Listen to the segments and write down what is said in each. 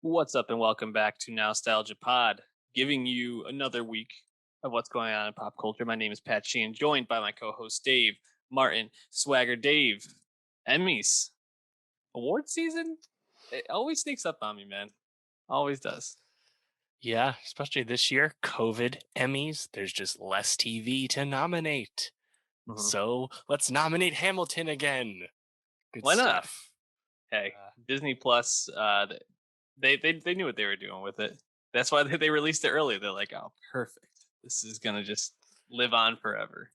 What's up, and welcome back to Nowstalgia Pod, giving you another week of what's going on in pop culture. My name is Pat Sheehan, joined by my co-host Dave Martin, Swagger Dave. Emmys award season, it always sneaks up on me, man. Always does. Yeah, especially this year, COVID Emmys, there's just less TV to nominate. Mhm. So let's nominate Hamilton again. Good Why not? stuff. Hey, Uh, Disney Plus. They knew what they were doing with it. That's why they released it early. They're like, oh, perfect. This is gonna just live on forever.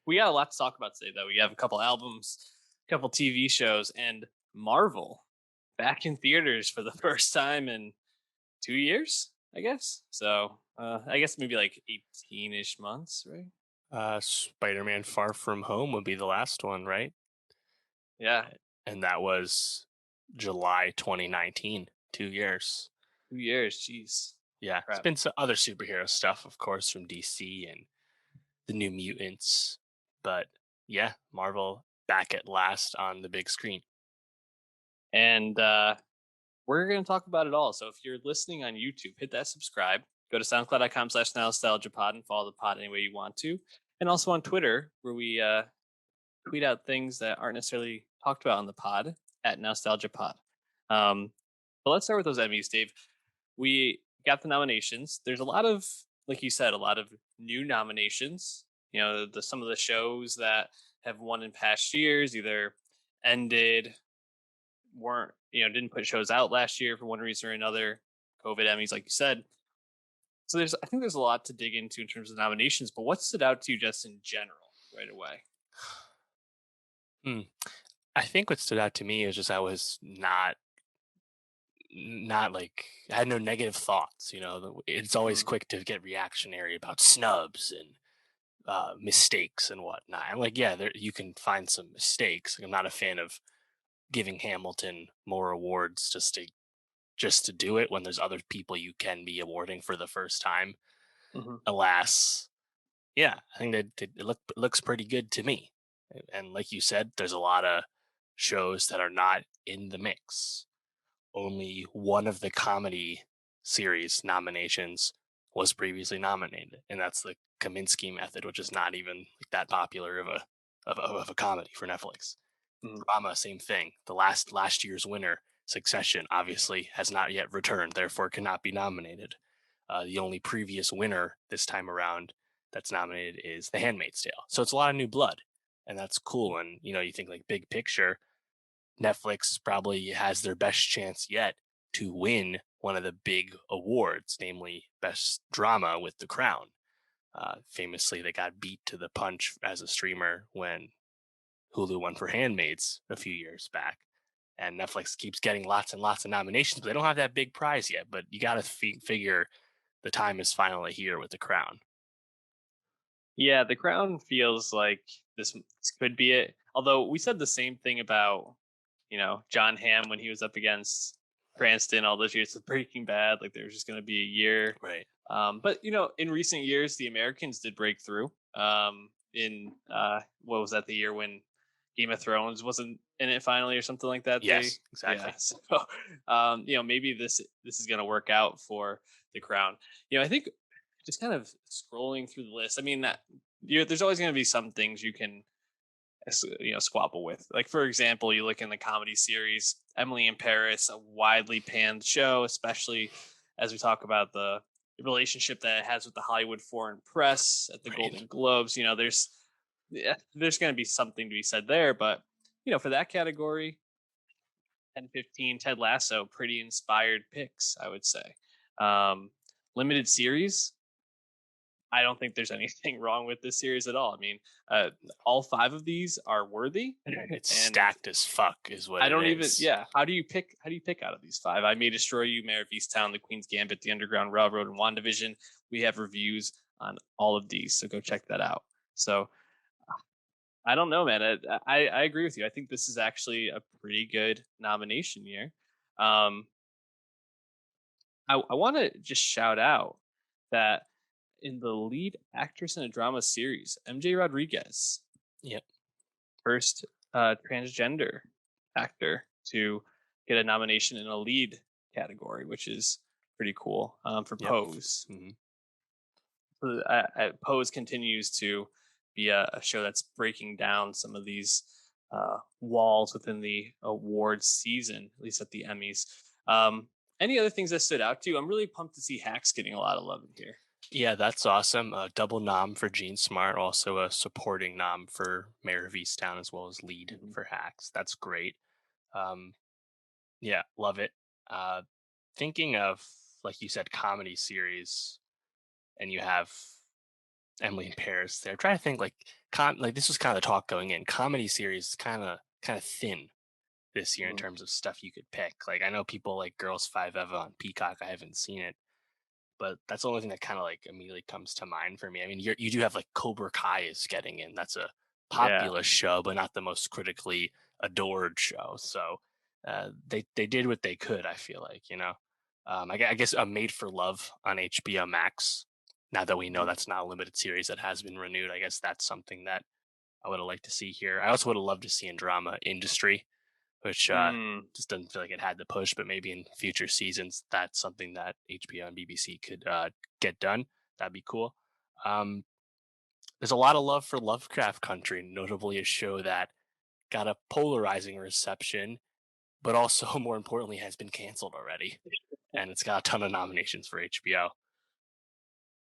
We got a lot to talk about today, though. We have a couple albums, a couple TV shows, and Marvel back in theaters for the first time in 2 years, I guess. So I guess maybe like 18-ish months, right? Spider-Man Far From Home would be the last one, right? Yeah, And that was July 2019, 2 years. 2 years. Jeez, Yeah, it's crap. been some other superhero stuff, of course, from DC and the New Mutants. But yeah, Marvel back at last on the big screen. And we're going to talk about it all. So if you're listening on YouTube, hit that subscribe. Go to soundcloud.com/nostalgiapod and follow the pod any way you want to. And also on Twitter, where we tweet out things that aren't necessarily talked about on the pod at Nostalgia Pod. But let's start with those Emmys, Dave. We got the nominations. There's a lot of, like you said, a lot of new nominations. You know, some of the shows that have won in past years either ended, weren't, didn't put shows out last year for one reason or another. COVID Emmys, like you said. So I think there's a lot to dig into in terms of nominations. But what stood out to you just in general right away? Hmm. I think what stood out to me is just I was not like I had no negative thoughts. It's always Mm, quick to get reactionary about snubs and mistakes and whatnot. I'm like, yeah, you can find some mistakes. I'm not a fan of giving Hamilton more awards just to do it when there's other people you can be awarding for the first time. mhm. Alas, yeah, I think that it looks pretty good to me. And like you said, there's a lot of shows that are not in the mix. Only one of the comedy series nominations was previously nominated, and that's the Kaminsky Method, which is not even like that popular of a comedy for Netflix. Mhm. Drama, same thing. The last year's winner, Succession, obviously has not yet returned, therefore cannot be nominated. The only previous winner this time around that's nominated is The Handmaid's Tale. So it's a lot of new blood, and that's cool. And you think like big picture, Netflix probably has their best chance yet to win one of the big awards, namely Best Drama with The Crown. Famously, they got beat to the punch as a streamer when Hulu won for Handmaids a few years back. And Netflix keeps getting lots and lots of nominations, but they don't have that big prize yet. But you got to figure the time is finally here with The Crown. Yeah, The Crown feels like this could be it. Although we said the same thing about, John Hamm when he was up against Cranston all those years of Breaking Bad. Like there was just going to be a year. Right. But in recent years, the Americans did break through. In what was that, the year when Game of Thrones wasn't in it finally or something like that? Yes, Yeah. exactly. So maybe this is going to work out for The Crown. I think just kind of scrolling through the list. I mean, there's always going to be some things you can squabble with. Like for example, you look in the comedy series Emily in Paris, a widely panned show, especially as we talk about the relationship that it has with the Hollywood foreign press at the Right. Golden Globes. There's going to be something to be said there, but for that category, 10-15, Ted Lasso, pretty inspired picks, I would say. Um, Limited series, I don't think there's anything wrong with this series at all. I mean, all five of these are worthy, It's and stacked as fuck, is what I it don't even. is. Yeah, how do you pick? How do you pick out of these five? I May Destroy You, Mayor of Easttown, The Queen's Gambit, The Underground Railroad, and WandaVision. We have reviews on all of these, so go check that out. So I don't know, man. I agree with you. I think this is actually a pretty good nomination year. Um, I want to just shout out that in the lead actress in a drama series, MJ Rodriguez, Yep. first transgender actor to get a nomination in a lead category, which is pretty cool for Yep. Pose. Hmm. So, Pose continues to be a show that's breaking down some of these walls within the awards season, at least at the Emmys. Um, any other things that stood out to you? I'm really pumped to see Hacks getting a lot of love in here. Yeah, that's awesome. Double nom for Gene Smart, also a supporting nom for Mayor of Easttown, as well as lead Mhm. for Hacks. That's great. Um, yeah, love it. Uh, Thinking of, like you said, comedy series, and you have Emily in Paris there. Trying to think like this was kind of the talk going in. Comedy series kind of thin this year in Mhm. terms of stuff you could pick. Like I know people like Girls Five Eva on Peacock. I haven't seen it, but that's the only thing that kind of like immediately comes to mind for me. I mean, you do have like Cobra Kai is getting in. That's a Yeah. popular show, but not the most critically adored show. So they did what they could. I feel like I guess a Made for Love on HBO Max. Now that we know Mhm. that's not a limited series that has been renewed, I guess that's something that I would have liked to see here. I also would have loved to see in drama industry, which Mm, just doesn't feel like it had the push, but maybe in future seasons, that's something that HBO and BBC could get done. That'd be cool. Um, there's a lot of love for Lovecraft Country, notably a show that got a polarizing reception, but also more importantly has been canceled already, and it's got a ton of nominations for HBO.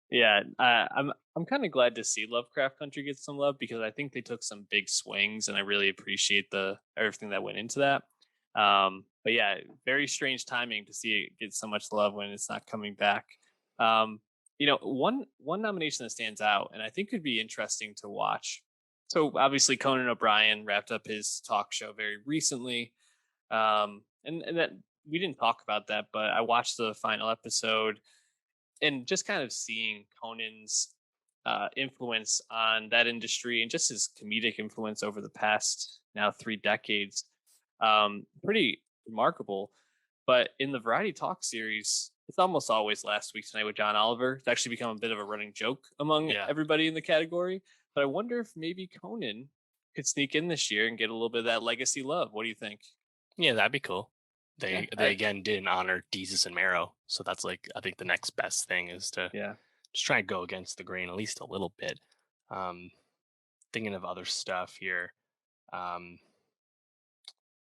yeah, I'm kind of glad to see Lovecraft Country get some love because I think they took some big swings, and I really appreciate the everything that went into that. But yeah, very strange timing to see it get so much love when it's not coming back. Um, one nomination that stands out, and I think could be interesting to watch. So obviously, Conan O'Brien wrapped up his talk show very recently, and that we didn't talk about that, but I watched the final episode and just kind of seeing Conan's influence on that industry and just his comedic influence over the past now 3 decades, pretty remarkable. But in the Variety Talk series, it's almost always Last Week Tonight with John Oliver. It's actually become a bit of a running joke among Yeah, everybody in the category. But I wonder if maybe Conan could sneak in this year and get a little bit of that legacy love. What do you think? yeah, that'd be cool. Yeah, They again didn't honor Jesus and Marrow, so that's like I think the next best thing is to yeah. just try and go against the grain at least a little bit. Um, Thinking of other stuff here. Um,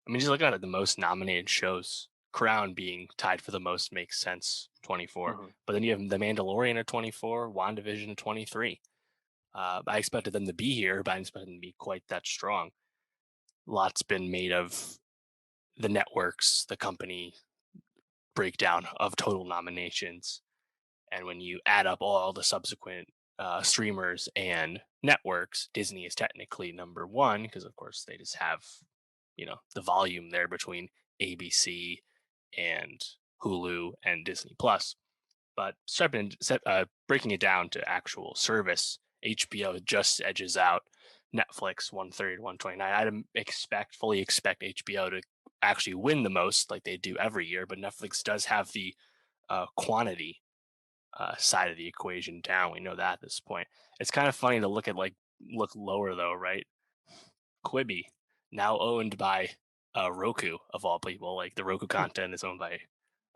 I mean, just looking at the most nominated shows, Crown being tied for the most makes sense, 24. Mhm. But then you have The Mandalorian at 24, WandaVision at 23. I expected them to be here, but I didn't expect them to be quite that strong. Lots been made of the networks, the company breakdown of total nominations. And when you add up all the subsequent streamers and networks, Disney is technically number one because, of course, they just have the volume there between ABC and Hulu and Disney Plus. But breaking it down to actual service, HBO just edges out Netflix 130 to 129. Fully expect HBO to actually win the most, like they do every year. But Netflix does have the quantity side of the equation down. We know that at this point. It's kind of funny to look lower though, right? Quibi, now owned by Roku of all people. Like the Roku content is owned by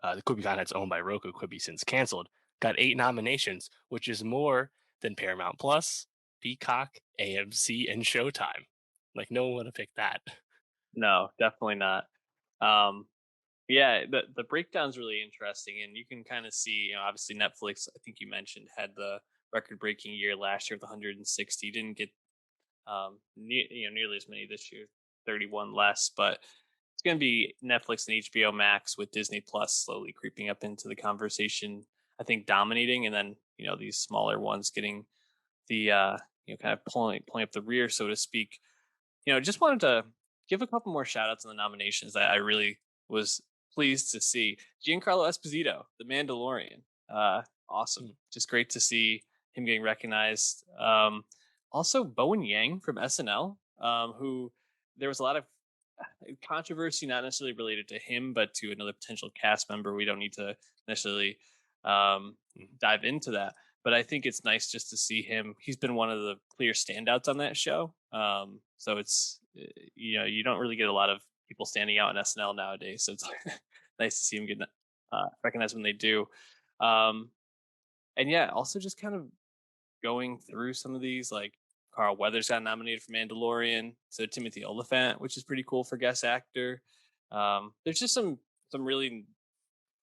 the Quibi content's owned by Roku. Quibi since canceled. Got 8 nominations, which is more than Paramount Plus, Peacock, AMC, and Showtime. Like no one would have picked that. No, definitely not. Um, Yeah, the breakdown's really interesting, and you can kind of see, obviously Netflix. I think you mentioned had the record-breaking year last year with 160. Didn't get nearly as many this year, 31 less. But it's going to be Netflix and HBO Max with Disney Plus slowly creeping up into the conversation. I think dominating, and then these smaller ones getting the kind of pulling up the rear, so to speak. Just wanted to give a couple more shout outs on the nominations that I really was pleased to see. Giancarlo Esposito, The Mandalorian. Awesome. Mm. Just great to see him getting recognized. Also, Bowen Yang from SNL, who there was a lot of controversy, not necessarily related to him, but to another potential cast member. We don't need to necessarily um, Mm. dive into that. But I think it's nice just to see him. He's been one of the clear standouts on that show. So it's you don't really get a lot of people standing out in SNL nowadays. So it's nice to see them get recognized when they do. Um, and yeah, also just kind of going through some of these, like Carl Weathers got nominated for Mandalorian, so Timothy Oliphant, which is pretty cool for guest actor. There's just some really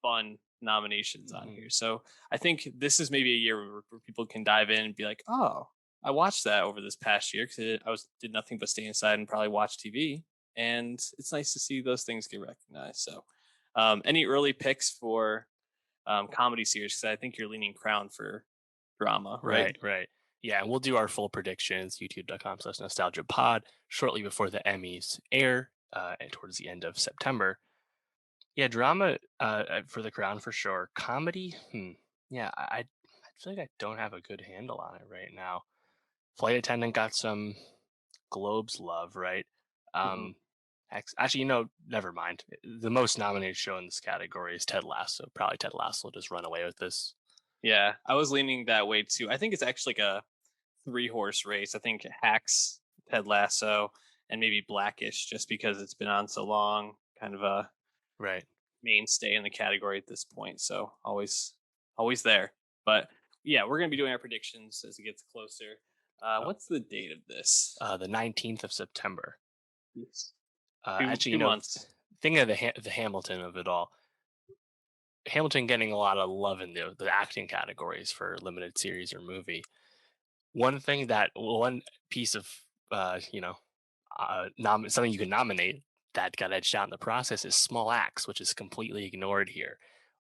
fun nominations on Mhm. here. So I think this is maybe a year where people can dive in and be like, oh, I watched that over this past year because I was did nothing but stay inside and probably watch TV. And it's nice to see those things get recognized. So, any early picks for comedy series? Because I think you're leaning Crown for drama, right? Right, right. Yeah, and we'll do our full predictions, youtube.com/nostalgia pod, shortly before the Emmys air, and towards the end of September. Yeah, drama for the crown for sure. Comedy, yeah, I feel like I don't have a good handle on it right now. Flight Attendant got some Globes love, right? Hmm. Um, actually, never mind. The most nominated show in this category is Ted Lasso. Probably Ted Lasso will just run away with this. Yeah, I was leaning that way too. I think it's actually like a three-horse race. I think Hacks, Ted Lasso, and maybe Blackish, just because it's been on so long, kind of a Right. mainstay in the category at this point. So always there. But yeah, we're gonna be doing our predictions as it gets closer. Oh, What's the date of this? the 19th of September. Yes. Two Actually, two months. thinking of the Hamilton of it all, Hamilton getting a lot of love in the acting categories for limited series or movie. One piece of something you can nominate that got edged out in the process is small acts, which is completely ignored here.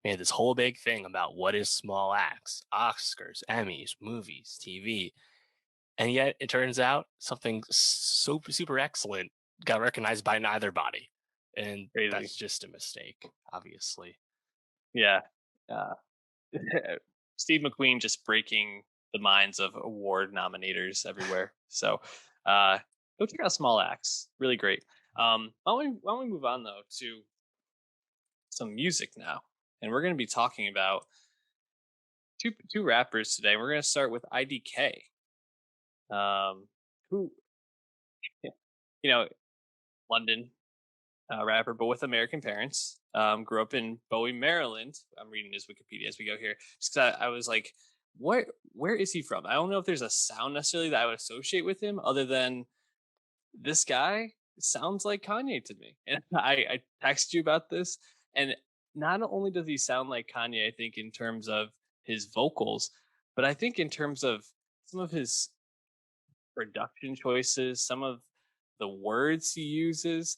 We had this whole big thing about what is small acts, Oscars, Emmys, movies, TV, and yet it turns out something super excellent got recognized by neither body, and Crazy. that's just a mistake, obviously. Yeah. Uh, Steve McQueen just breaking the minds of award nominators everywhere. So go check out Small Acts. Really great. Why don't we move on though to some music now? And we're going to be talking about two rappers today. We're going to start with IDK, who you know London rapper, but with American parents. Grew up in Bowie, Maryland. I'm reading his Wikipedia as we go here, just because I was like, where is he from? I don't know if there's a sound necessarily that I would associate with him, other than this guy sounds like Kanye to me. And I texted you about this, and not only does he sound like Kanye, I think in terms of his vocals, but I think in terms of some of his production choices, some of the words he uses,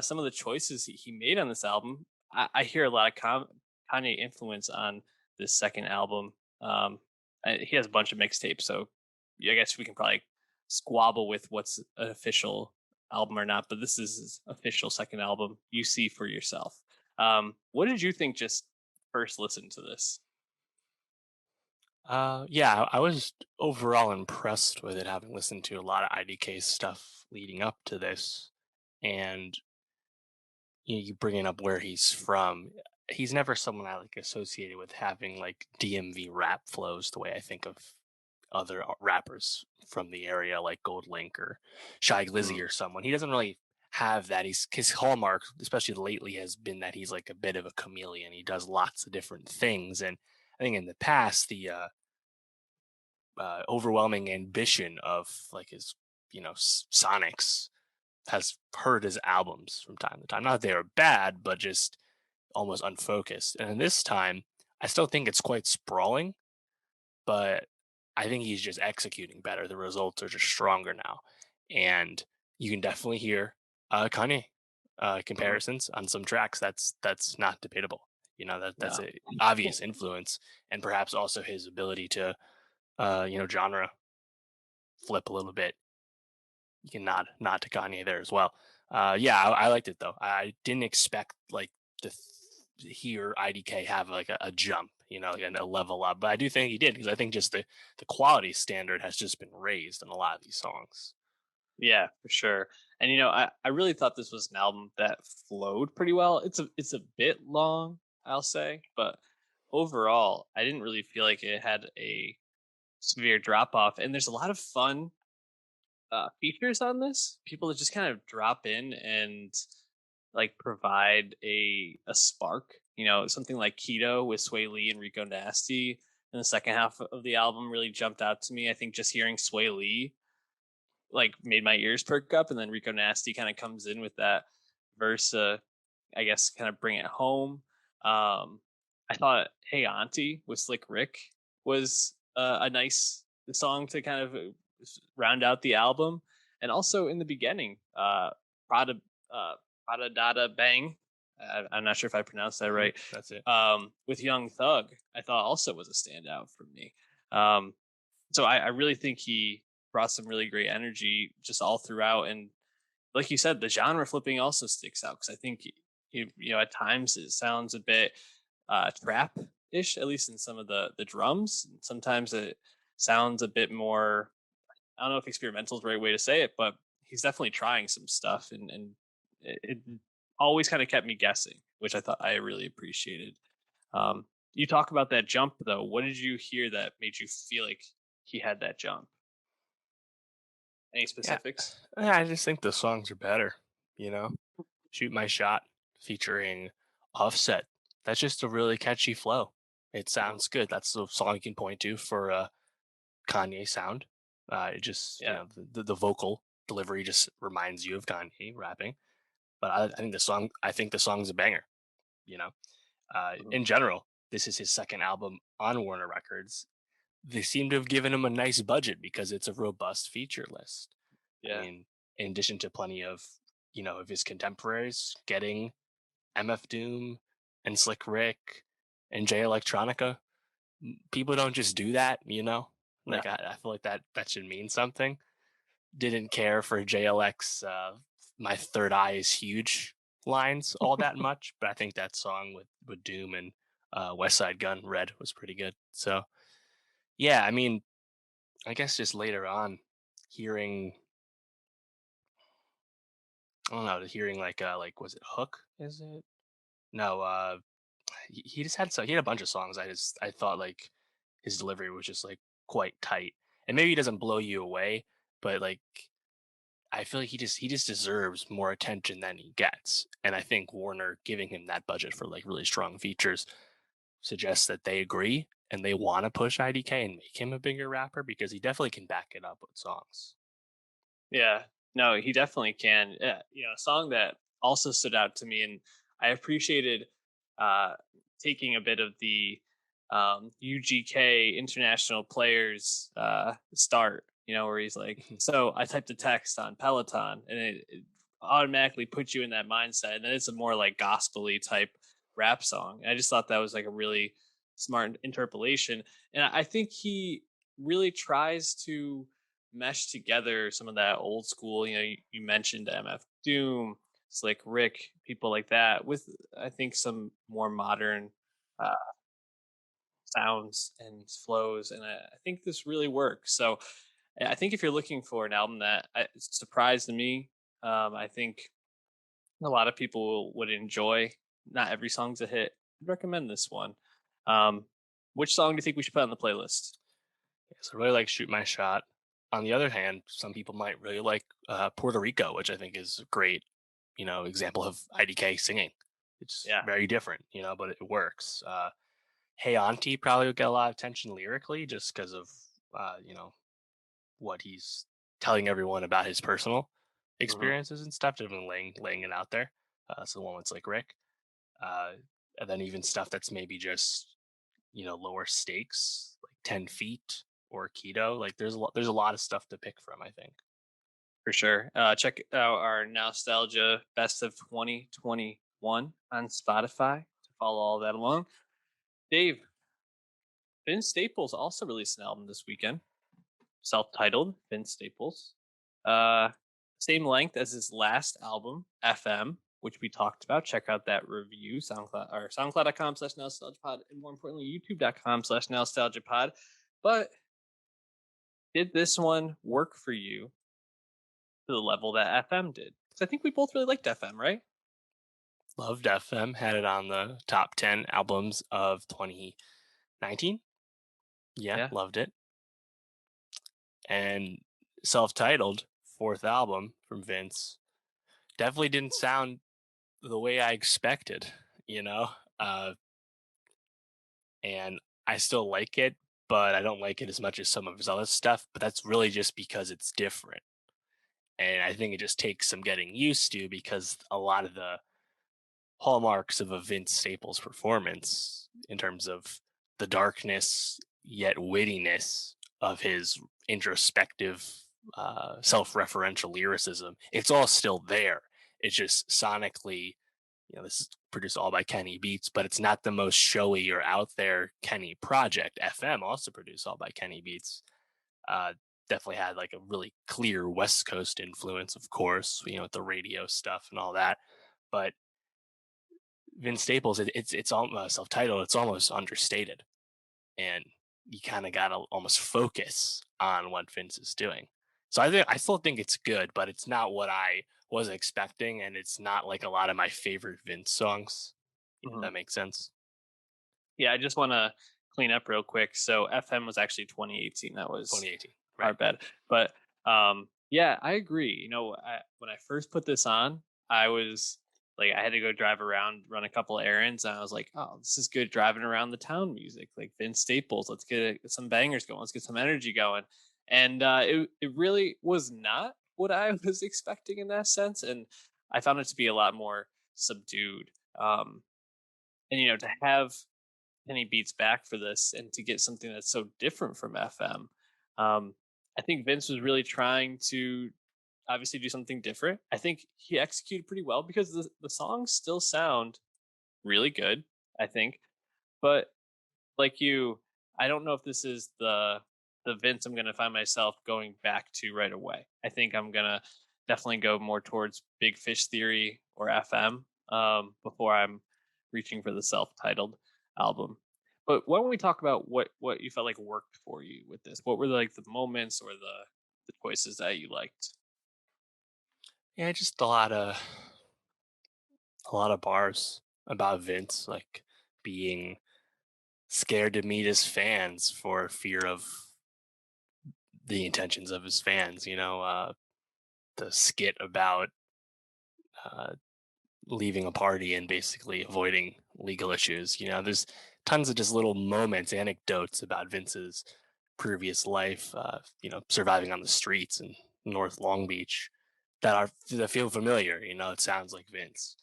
some of the choices he made on this album. I hear a lot of Kanye influence on this second album. He has a bunch of mixtapes, so yeah, I guess we can probably squabble with what's an official album or not. But this is his official second album. You see for yourself. What did you think? Just first listen to this. Yeah, I was overall impressed with it, having listened to a lot of IDK stuff leading up to this, and you bringing up where he's from. He's never someone I like associated with having like DMV rap flows the way I think of other rappers from the area, like Gold Link or Shy Glizzy Mm, or someone. He doesn't really have that. He's his hallmark, especially lately, has been that he's like a bit of a chameleon. He does lots of different things, and I think in the past the overwhelming ambition of like his sonics has hurt his albums from time to time. Not that they were bad, but just almost unfocused. And this time, I still think it's quite sprawling, but I think he's just executing better. The results are just stronger now, and you can definitely hear Kanye mhm. comparisons on some tracks. That's not debatable. That's No. a obvious influence, and perhaps also his ability to genre flip a little bit. You can nod to Kanye there as well. Yeah, I liked it though. I didn't expect like to hear IDK have like a jump, and a level up, but I do think he did because I think just the quality standard has just been raised in a lot of these songs. Yeah, for sure. And I really thought this was an album that flowed pretty well. It's a bit long, I'll say, but overall, I didn't really feel like it had a severe drop off. And there's a lot of fun features on this. People that just kind of drop in and like provide a spark. You know, something like Keto with Sway Lee and Rico Nasty in the second half of the album really jumped out to me. I think just hearing Sway Lee like made my ears perk up, and then Rico Nasty kind of comes in with that verse. I guess kind of bring it home. I thought "Hey Auntie" with Slick Rick was a nice song to kind of round out the album, and also in the beginning, "Prada Prada Dada Bang." I'm not sure if I pronounced that right. That's it. With Young Thug, I thought also was a standout for me. Um, so I really think he brought some really great energy just all throughout, and like you said, the genre flipping also sticks out because I think at times it sounds a bit trap ish, at least in some of the drums. Sometimes it sounds a bit more. I don't know if experimental is the right way to say it, but he's definitely trying some stuff, and it always kind of kept me guessing, which I thought I really appreciated. You talk about that jump though. What did you hear that made you feel like he had that jump? Any Yeah, specifics? yeah, I just think the songs are better. You know, "Shoot My Shot" featuring Offset. That's just a really catchy flow. It Mhm. sounds good. That's the song you can point to for Kanye sound. It just, Yeah. the vocal delivery just reminds you of Kanye rapping. But I think the song's a banger. You know, Mhm. in general, this is his second album on Warner Records. They seem to have given him a nice budget because it's a robust feature list. I Yeah. mean, in addition to plenty of, of his contemporaries getting MF Doom and Slick Rick and Jay Electronica, people don't just do that, you know? No. Like, I feel like that should mean something. Didn't care for JLX, My Third Eye is Huge lines all that much, but I think that song with Doom and West Side Gun Red was pretty good. So, yeah, I mean, I guess just later on, hearing, I don't know, hearing like, was it Hook? Is it? No, he just had he had a bunch of songs. I thought like his delivery was just like quite tight, and maybe he doesn't blow you away, but like I feel like he just deserves more attention than he gets, and I think Warner giving him that budget for like really strong features suggests that they agree and they want to push IDK and make him a bigger rapper because he definitely can back it up with songs. Yeah. No, he definitely can. Yeah, a song that also stood out to me, and I appreciated uh, taking a bit of the UGK international players start. Where he's like, "So I typed a text on Peloton, and it automatically puts you in that mindset." And then it's a more like gospely type rap song. And I just thought that was like a really smart interpolation, and I think he really tries to mesh together some of that old school. You mentioned MF Doom, Slick Rick, people like that, with I think some more modern uh, sounds and flows, and I think this really works. So I think if you're looking for an album that surprised me, I think a lot of people would enjoy. Not every song's a hit. I'd recommend this one. Um, which song do you think we should put on the playlist? So I really like Shoot My Shot. On the other hand, some people might really like Puerto Rico, which I think is a great, example of IDK singing. It's Yeah, very different, but it works. Hey Auntie probably would get a lot of attention lyrically just because of, what he's telling everyone about his personal hmm experiences and stuff, just laying it out there. So the one with like Rick, uh, and then even stuff that's maybe just lower stakes, like 10 feet or keto. Like there's a lot of stuff to pick from, I think. for sure. Check out our Nostalgia Best of 2021 on Spotify to follow all that along. Dave, Vince Staples also released an album this weekend, self-titled Vince Staples. Uh, Same length as his last album, FM, which we talked about. Check out that review, SoundCloud or SoundCloud.com/nostalgiapod, and more importantly, YouTube.com/nostalgiapod. But did this one work for you to the level that FM did? Because I think we both really liked FM, right? Loved FM, had it on the top 10 albums of 2019. Yeah, Yeah. loved it. And self-titled fourth album from Vince definitely didn't sound the way I expected, you know, uh, and I still like it, but I don't like it as much as some of his other stuff. But that's really just because it's different, and I think it just takes some getting used to because a lot of the hallmarks of a Vince Staples performance in terms of the darkness yet wittiness of his introspective, self-referential lyricism. It's all still there. It's just sonically, this is produced all by Kenny Beats, but it's not the most showy or out there Kenny project. FM also produced all by Kenny Beats. Uh, Definitely had like a really clear West Coast influence, of course, with the radio stuff and all that. But Vince Staples, it's almost self-titled. It's almost understated, and you kind of gotta almost focus on what Vince is doing. So I still think it's good, but it's not what I was expecting, and it's not like a lot of my favorite Vince songs. If Mhm. that makes sense. Yeah, I just want to clean up real quick. So FM was actually 2018. That was 2018, our right? bad. But yeah, I agree. When I first put this on, I was like, I had to go drive around, run a couple errands, and I was like, oh, this is good driving around the town music, like Vince Staples. Let's get some bangers going. Let's get some energy going. And it really was not what I was expecting in that sense, and I found it to be a lot more subdued. And to have Penny Beats back for this and to get something that's so different from FM. Um, I think Vince was really trying to obviously do something different. I think he executed pretty well because the songs still sound really good, I think. But like you, I don't know if this is the Vince I'm gonna find myself going back to right away. I think I'm gonna definitely go more towards Big Fish Theory or FM before I'm reaching for the self-titled album. But why don't we talk about what you felt like worked for you with this? What were like the moments or the choices that you liked? Yeah, just a lot of bars about Vince, like being scared to meet his fans for fear of the intentions of his fans. The skit about uh, leaving a party and basically avoiding legal issues. There's tons of just little moments, anecdotes about Vince's previous life, surviving on the streets in North Long Beach that feel familiar. It sounds like Vince.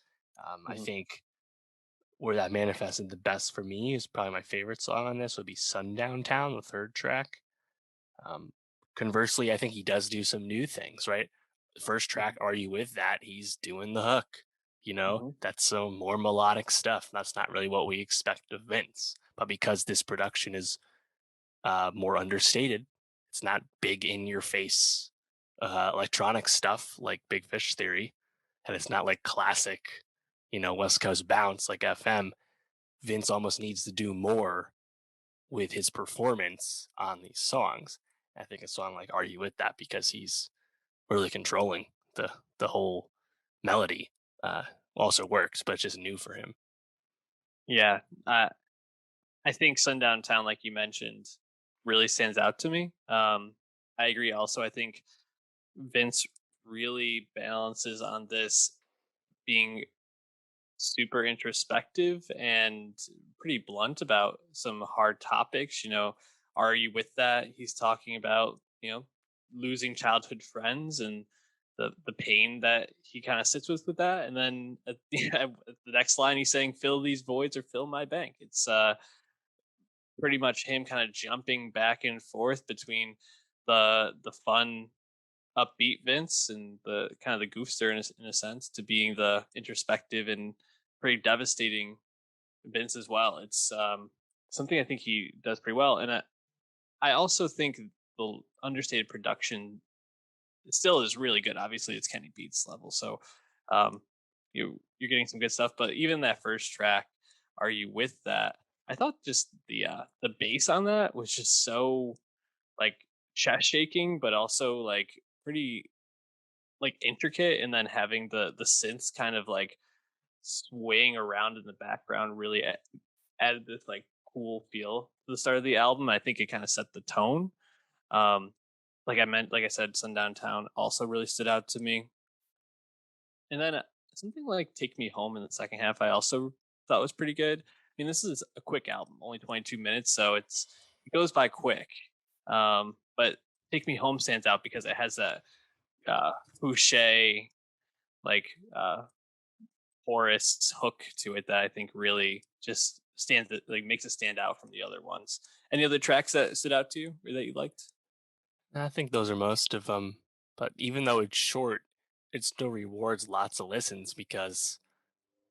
I Mhm, think where that manifested the best for me is probably my favorite song on this would be Sundown Town, the third track. Um, Conversely, I think he does do some new things, right? The first mhm, track, Are You With That? He's doing the hook. mhm, That's some more melodic stuff. That's not really what we expect of Vince. But because this production is more understated, it's not big in your face electronic stuff like Big Fish Theory, and it's not like classic, West Coast bounce like FM. Vince almost needs to do more with his performance on these songs. I think a song like "Are You With That" because he's really controlling the whole melody. Uh, Also works, but it's just new for him. yeah, I think Sundown Town, like you mentioned, really stands out to me. I agree. Also, I think Vince really balances on this being super introspective and pretty blunt about some hard topics. Are you with that? He's talking about losing childhood friends and the pain that he kind of sits with that. And then at the next line, he's saying, "Fill these voids or fill my bank." It's pretty much him kind of jumping back and forth between the fun upbeat Vince and the kind of the goofster in a sense to being the introspective and pretty devastating Vince as well. It's something I think he does pretty well, and I also think the understated production still is really good. Obviously, it's Kenny Beats level, so um, you're getting some good stuff. But even that first track, "Are You With That?" I thought just the bass on that was just so like chest shaking, but also like pretty like intricate, and then having the synths kind of like swaying around in the background really added this like cool feel to the start of the album. I think it kind of set the tone. Um, like I said, Sundown Town also really stood out to me. And then something like "Take Me Home" in the second half, I also thought was pretty good. I mean, this is a quick album, only 22 minutes, so it goes by quick. But "Take Me Home" stands out because it has that Boucher like chorus hook to it that I think really just stands it like makes it stand out from the other ones. Any other tracks that stood out to you or that you liked? I think those are most of them. But even though it's short, it still rewards lots of listens because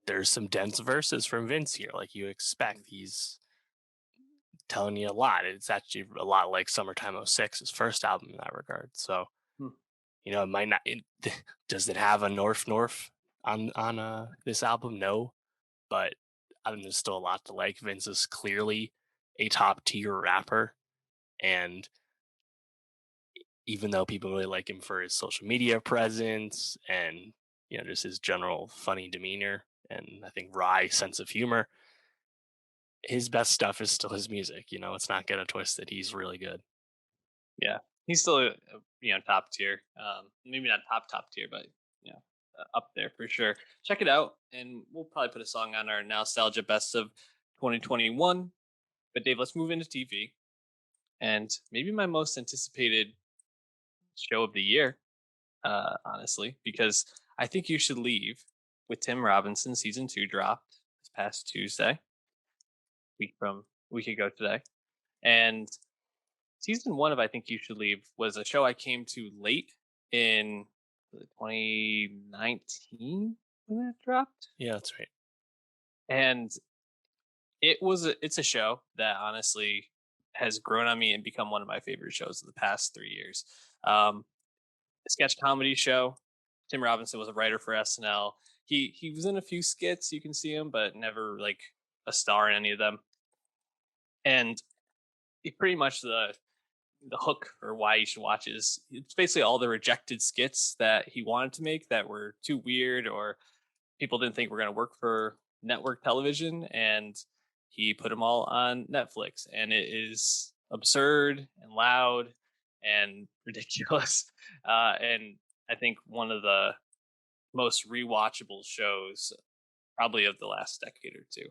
there's some dense verses from Vince here, like you expect. He's telling you a lot. It's actually a lot like Summertime '06, his first album in that regard. So, Hmm. it might not. Does it have a North on this album? No, but I mean, there's still a lot to like. Vince is clearly a top tier rapper, and even though people really like him for his social media presence and just his general funny demeanor and I think wry sense of humor, his best stuff is still his music. Let's not get it twisted. He's really good. Yeah, he's still top tier. Maybe not top tier, but up there for sure. Check it out, and we'll probably put a song on our nostalgia best of 2021. But Dave, let's move into TV, and maybe my most anticipated show of the year, honestly, because I think you should leave with Tim Robinson season 2 dropped this past Tuesday, week ago today, and season 1 of I Think You Should Leave was a show I came to late in 2019 when it dropped, Yeah, that's right. and it's a show that honestly has grown on me and become one of my favorite shows of the past 3 years. Um, a sketch comedy show. Tim Robinson was a writer for SNL. He was in a few skits, you can see him, but never like a star in any of them. And pretty much the hook for why you should watch is it's basically all the rejected skits that he wanted to make that were too weird or people didn't think were going to work for network television, and he put them all on Netflix, and it is absurd and loud and ridiculous, and I think one of the most rewatchable shows probably of the last decade or two.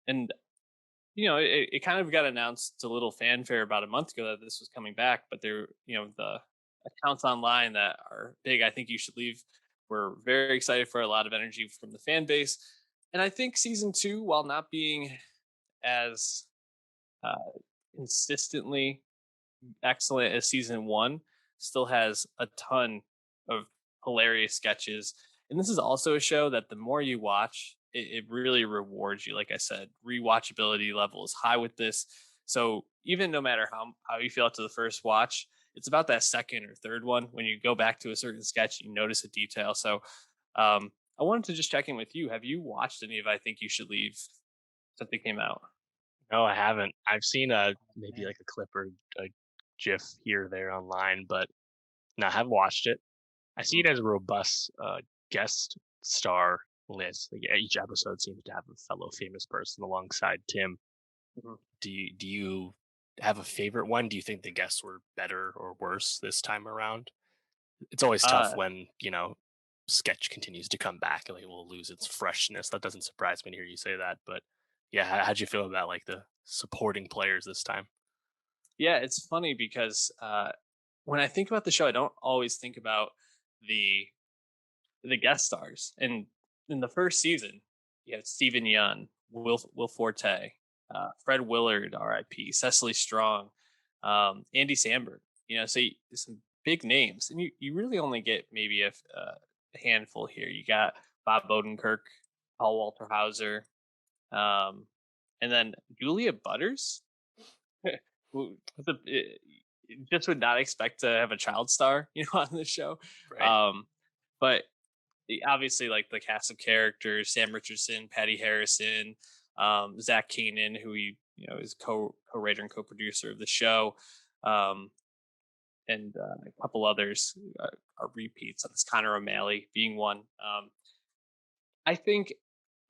And it kind of got announced to little fanfare about a month ago that this was coming back, but the accounts online that are big, I think you should leave. We're very excited for a lot of energy from the fan base. And I think season 2, while not being as uh, consistently excellent as season 1, still has a ton of hilarious sketches. And this is also a show that the more you watch, it really rewards you. Like I said, rewatchability level is high with this. So even no matter how you feel after the first watch, it's about that second or third one when you go back to a certain sketch, you notice a detail. So I wanted to just check in with you. Have you watched any of I Think You Should Leave since it came out? No, I haven't. I've seen a Oh, maybe man. like a clip or a GIF here or there online, but no, I haven't watched it. I see it Mhm, as a robust guest star list. Like each episode seems to have a fellow famous person alongside Tim. mhm. Do you have a favorite one? Do you think the guests were better or worse this time around? It's always tough Uh, when sketch continues to come back and like it will lose its freshness. That doesn't surprise me to hear you say that. But yeah, how'd you feel about like the supporting players this time? yeah, it's funny because when I think about the show, I don't always think about the the guest stars. And in the first season, you had Stephen Young, Will Forte, Fred Willard, R.I.P., Cecily Strong, Andy Samberg. Some big names, and you really only get maybe a handful here. You got Bob Odenkirk, Paul Walter Hauser, um, and then Julia Butters, who just would not expect to have a child star, on the show. Right. Um, but obviously, like the cast of characters: Sam Richardson, Patty Harrison, Zach Keenan, who is co-writer and co-producer of the show, um, and a couple others are repeats. That's Connor O'Malley being one. I think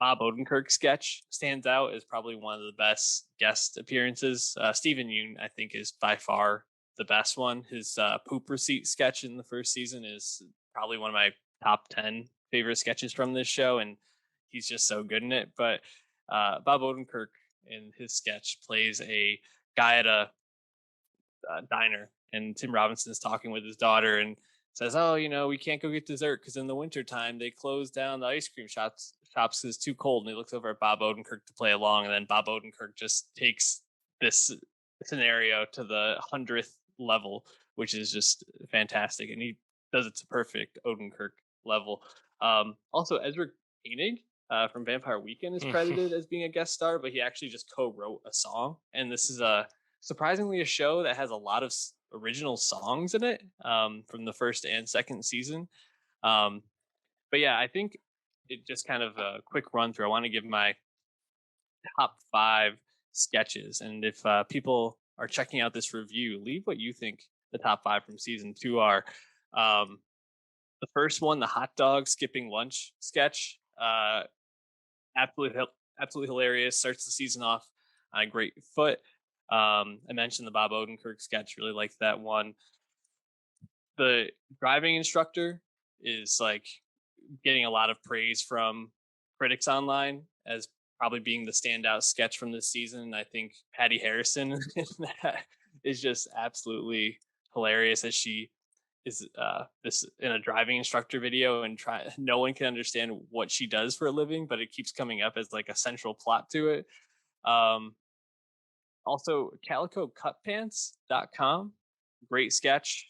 Bob Odenkirk's sketch stands out as probably one of the best guest appearances. Stephen Yoon, I think, is by far the best one. His poop receipt sketch in the first season is probably one of my top 10 favorite sketches from this show, and he's just so good in it. But Bob Odenkirk in his sketch plays a guy at a diner, and Tim Robinson is talking with his daughter and says, "Oh, we can't go get dessert because in the wintertime they close down the ice cream shops 'cause it's too cold." And he looks over at Bob Odenkirk to play along, and then Bob Odenkirk just takes this scenario to the hundredth level, which is just fantastic, and he does it to perfect Odenkirk level. Also, Ezra Koenig from Vampire Weekend is credited as being a guest star, but he actually just co-wrote a song, and this is a surprisingly a show that has a lot of original songs in it from the first and second season. Um, but yeah, I think it just kind of a quick run through. I want to give my top five sketches, and if people are checking out this review, leave what you think the top five from season two are. Um, the first one, the hot dog skipping lunch sketch, absolutely absolutely hilarious. Starts the season off on a great foot. I mentioned the Bob Odenkirk sketch. Really liked that one. The driving instructor is like getting a lot of praise from critics online as probably being the standout sketch from this season. I think Patty Harrison in that is just absolutely hilarious as she is this in a driving instructor video and try no one can understand what she does for a living, but it keeps coming up as like a central plot to it. Um, Also, calicocutpants.com, great sketch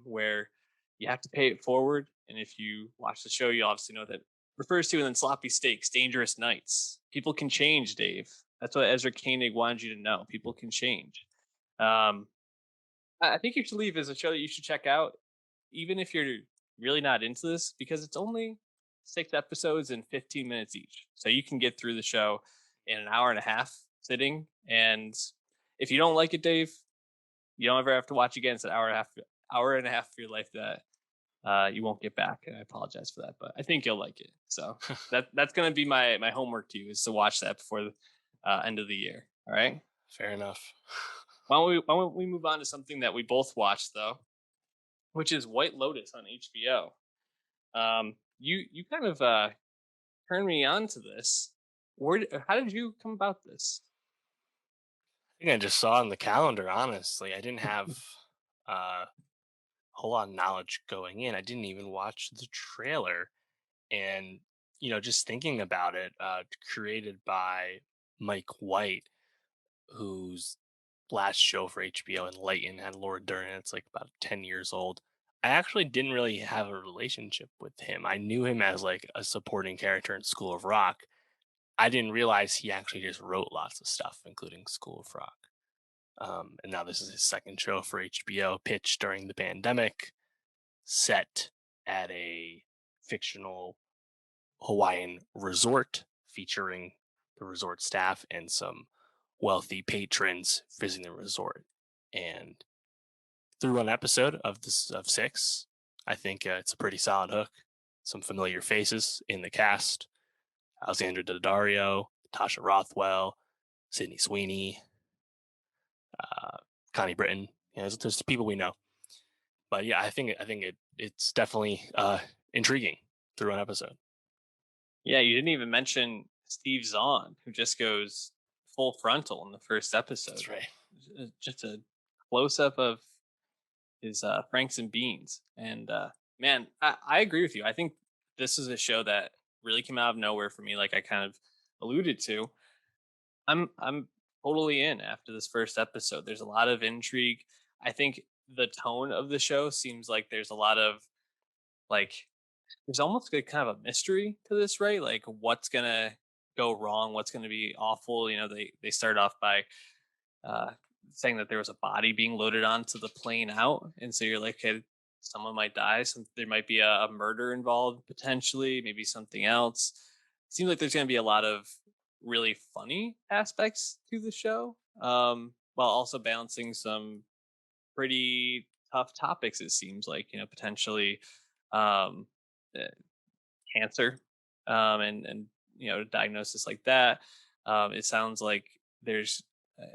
where you have to pay it forward. And if you watch the show, you obviously know that refers to and then sloppy steaks, dangerous nights. People can change, Dave. That's what Ezra Koenig wanted you to know. People can change. Um, I think You Should Leave is a show that you should check out, even if you're really not into this, because it's only 6 episodes and 15 minutes each. So you can get through the show in an hour and a half sitting. And if you don't like it, Dave, you don't ever have to watch again. It's an hour and a half of your life that you won't get back. And I apologize for that, but I think you'll like it. So that's going to be my homework to you is to watch that before the end of the year. All right. Fair enough. Why don't we move on to something that we both watched though, which is White Lotus on HBO. You kind of turned me on to this. How did you come about this? I think I just saw on the calendar, honestly. I didn't have a whole lot of knowledge going in. I didn't even watch the trailer. And, just thinking about it, created by Mike White, whose last show for HBO Enlighten had Laura Dern. It's like about 10 years old. I actually didn't really have a relationship with him. I knew him as like a supporting character in School of Rock. I didn't realize he actually just wrote lots of stuff, including School of Rock. And now this is his second show for HBO, pitched during the pandemic, set at a fictional Hawaiian resort featuring the resort staff and some wealthy patrons visiting the resort. And through one episode of six, I think it's a pretty solid hook. Some familiar faces in the cast: Alexandra Daddario, Tasha Rothwell, Sydney Sweeney, uh, Connie Britton. There's people we know. But yeah, I think it's definitely intriguing through one episode. Yeah, you didn't even mention Steve Zahn, who just goes full frontal in the first That's episode. right. Just a close up of his Franks and Beans. And man, I agree with you. I think this is a show that really came out of nowhere for me, like I kind of alluded to. I'm totally in after this first episode. There's a lot of intrigue. I think the tone of the show seems like there's a lot of like there's almost like kind of a mystery to this, right? Like what's gonna go wrong, what's gonna be awful. They start off by uh, saying that there was a body being loaded onto the plane out, and so you're like, okay, someone might die. There might be a murder involved potentially, maybe something else. It seems like there's gonna be a lot of really funny aspects to the show, while also balancing some pretty tough topics. It seems like potentially um, uh, cancer, and diagnosis like that. It sounds like there's uh,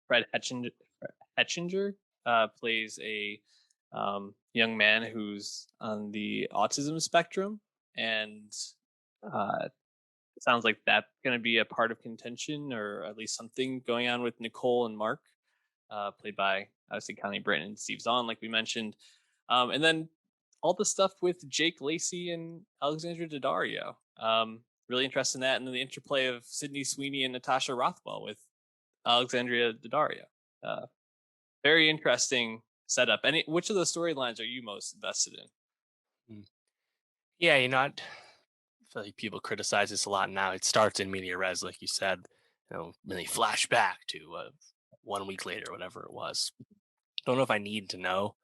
Fred Hetchinger plays a young man who's on the autism spectrum, and uh, it sounds like that's going to be a part of contention, or at least something going on with Nicole and Mark, played by obviously Connie Britton and Steve Zahn, like we mentioned, and then all the stuff with Jake Lacey and Alexandra Daddario. Really interested in that, and then the interplay of Sydney Sweeney and Natasha Rothwell with Alexandria Daddario. Uh, Very interesting setup. Which of the storylines are you most invested in? Mm. Yeah, I feel like people criticize this a lot now. It starts in media res, like you said, when they flash back to 1 week later, whatever it was. Don't know if I need to know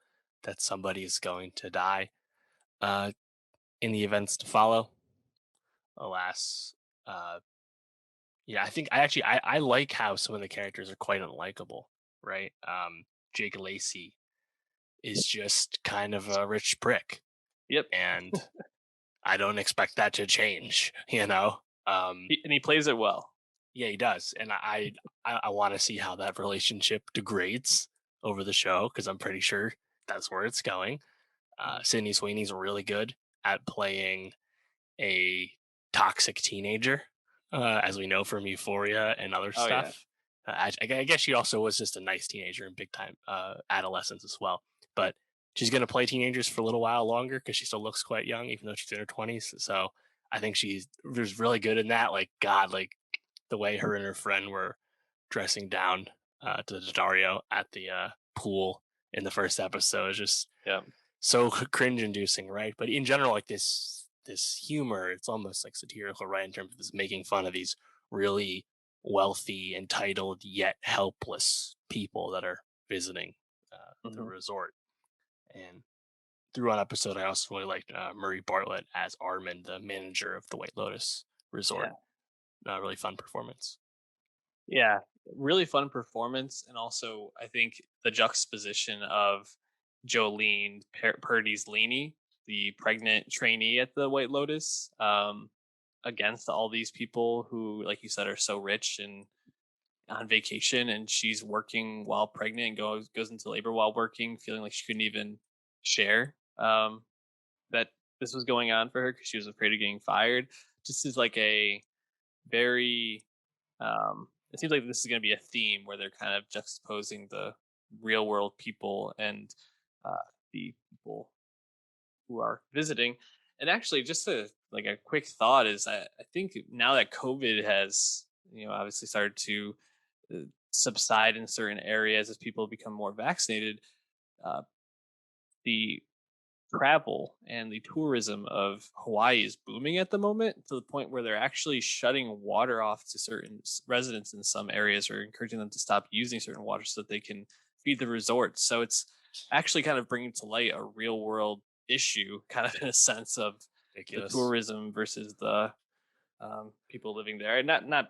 that somebody is going to die uh, in the events to follow. Alas, uh, yeah, I think I like how some of the characters are quite unlikable, right? Jake Lacey is just kind of a rich prick, Yep, and I don't expect that to change. You know, and he plays it well. yeah, he does, and I want to see how that relationship degrades over the show because I'm pretty sure that's where it's going. Mhm. Sydney Sweeney's really good at playing a toxic teenager, as we know from Euphoria and other Oh yeah. stuff. I guess she also was just a nice teenager in big time adolescence as well. But she's going to play teenagers for a little while longer because she still looks quite young, even though she's in her 20s. So I think she was really good in that. Like, God, like the way her and her friend were dressing down to Dario at the pool in the first episode is just Yeah. so cringe inducing, right? But in general, like this humor, it's almost like satirical, right? In terms of this making fun of these really wealthy, entitled yet helpless people that are visiting the Hmm. resort. And through one episode, I also really liked Murray Bartlett as Armin, the manager of the White Lotus Resort. Yeah. Really fun performance. Yeah. Really fun performance, and also I think the juxtaposition of Jolene Purdy's Leanie, the pregnant trainee at the White Lotus, against all these people who, like you said, are so rich and on vacation, and she's working while pregnant and goes into labor while working, feeling like she couldn't even share that this was going on for her because she was afraid of getting fired. Just is like a very it seems like this is going to be a theme where they're kind of juxtaposing the real world people and uh, the people who are visiting. And actually, just a like a quick thought is I think now that COVID has obviously started to subside in certain areas as people become more vaccinated, uh, the travel and the tourism of Hawaii is booming at the moment to the point where they're actually shutting water off to certain residents in some areas or encouraging them to stop using certain water so that they can feed the resorts. So it's actually kind of bringing to light a real world issue, kind of in a sense of the Ridiculous. tourism versus the people living there. And not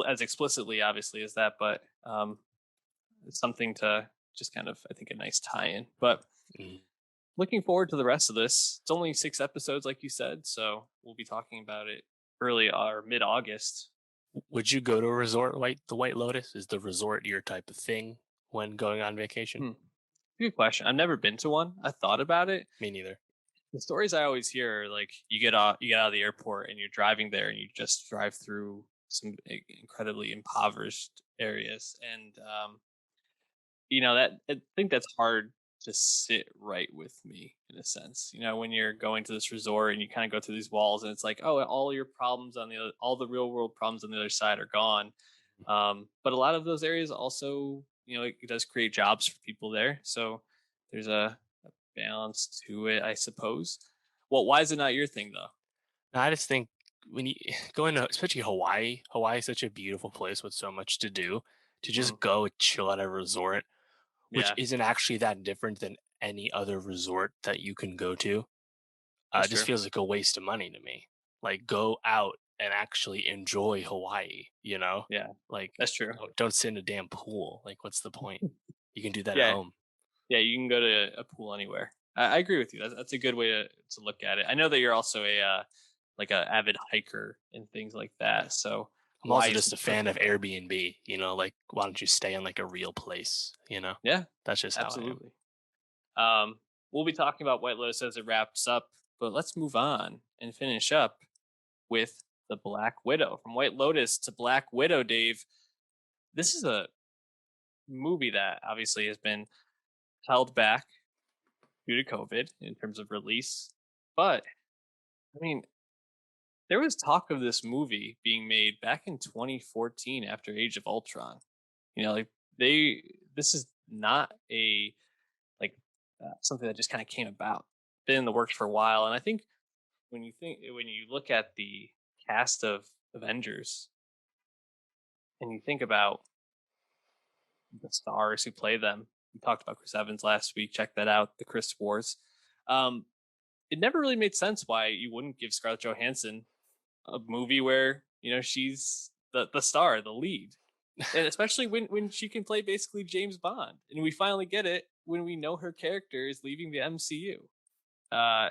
as explicitly, obviously, as that, but it's something to just kind of, I think, a nice tie-in. But Mm. looking forward to the rest of this. It's only 6 episodes, like you said, so we'll be talking about it early or mid August. Would you go to a resort like the White Lotus? Is the resort your type of thing when going on vacation? Hmm. Good question. I've never been to one. I thought about it. Me neither. The stories I always hear are like you get out of the airport and you're driving there and you just drive through some incredibly impoverished areas, and that I think that's hard to sit right with me in a sense. When you're going to this resort and you kind of go through these walls and it's like, oh, all your problems on the other, all the real world problems on the other side are gone. But a lot of those areas also, it does create jobs for people there. So there's a balance to it, I suppose. Well, why is it not your thing though? I just think when you go into, especially Hawaii is such a beautiful place with so much to do. To Mhm. just go chill at a resort, which Yeah, isn't actually that different than any other resort that you can go to, that's just true. feels like a waste of money to me. Like, go out and actually enjoy Hawaii. Yeah, Like, that's true. don't sit in a damn pool. Like, what's the point? You can do that at Yeah, home. yeah, you can go to a pool anywhere. I agree with you. That's a good way to look at it. I know that you're also a like a avid hiker and things like that. So I'm also Hawaii is just the a fan of perfect. Airbnb, like why don't you stay in like a real place? Yeah, That's just how I am. absolutely. We'll be talking about White Lotus as it wraps up, but let's move on and finish up with the Black Widow. From White Lotus to Black Widow, Dave. This is a movie that obviously has been held back due to COVID in terms of release. But I mean, there was talk of this movie being made back in 2014 after Age of Ultron. Like they, this is not a like something that just kind of came about. Been in the works for a while, and I think when you look at the cast of Avengers and you think about the stars who play them, we talked about Chris Evans last week. Check that out, the Chris Wars. Um, it never really made sense why you wouldn't give Scarlett Johansson a movie where she's the star, the lead, and especially when she can play basically James Bond, and we finally get it when we know her character is leaving the MCU. Uh,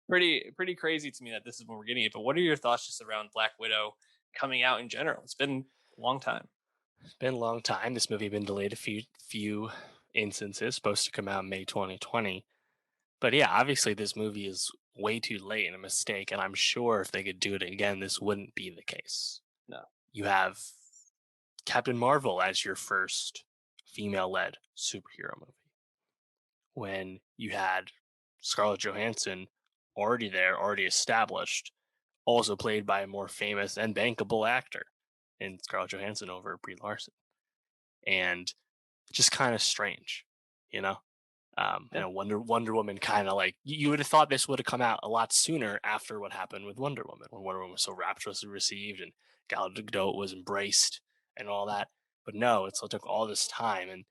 pretty crazy to me that this is when we're getting it. But what are your thoughts just around Black Widow coming out in general? It's been a long time. It's been a long time. This movie been delayed a few instances. Supposed to come out May 2020. But yeah, obviously this movie is way too late and a mistake. And I'm sure if they could do it again, this wouldn't be the case. No. You have Captain Marvel as your first female-led superhero movie. When you had Scarlett Johansson already there, already established, also played by a more famous and bankable actor in Scarlett Johansson over Brie Larson. And just kind of strange, you know? And Yeah. a Wonder Woman kind of like you would have thought this would have come out a lot sooner after what happened with Wonder Woman when Wonder Woman was so rapturously received and Gal Gadot was embraced and all that. But no, it took all this time, and